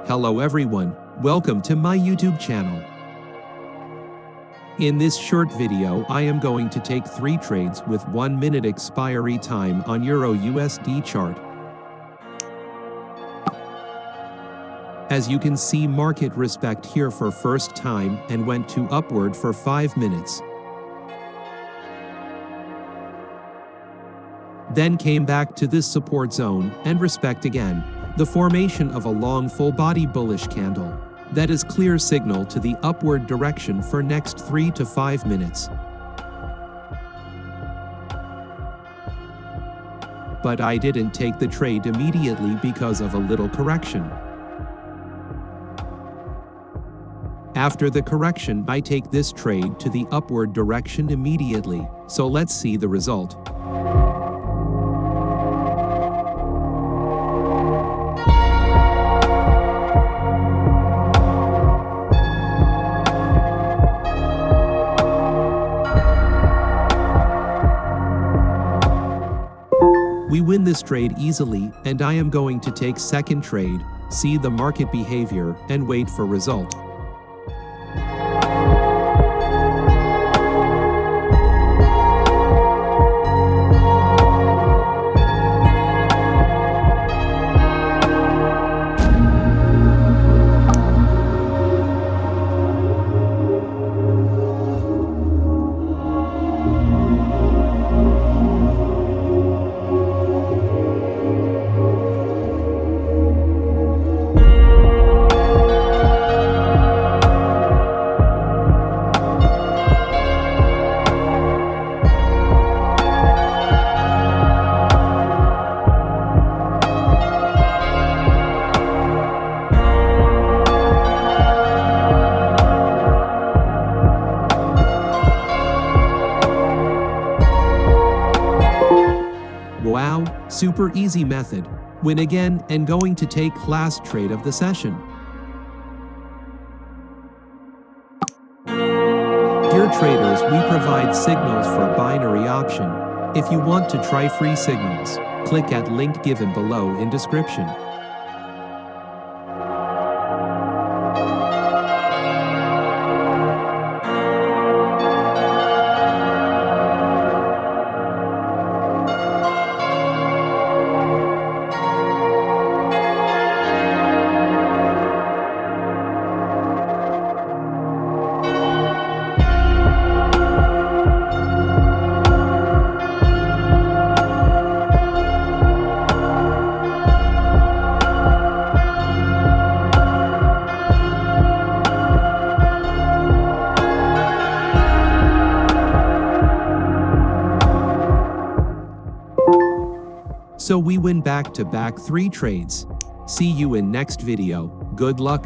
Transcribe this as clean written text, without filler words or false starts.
Hello everyone, welcome to my YouTube channel. In this short video I am going to take 3 trades with 1 minute expiry time on Euro USD chart. As you can see, market respect here for first time and went to upward for 5 minutes. Then came back to this support zone and respect again. The formation of a long full body bullish candle. That is clear signal to the upward direction for next 3 to 5 minutes. But I didn't take the trade immediately because of a little correction. After the correction, I take this trade to the upward direction immediately. So let's see the result. We win this trade easily, and I am going to take second trade, see the market behavior, and wait for result. Wow, super easy method. Win again and going to take last trade of the session. Dear traders, we provide signals for binary option. If you want to try free signals, click at link given below in description. So we win back-to-back 3 trades. See you in next video. Good luck.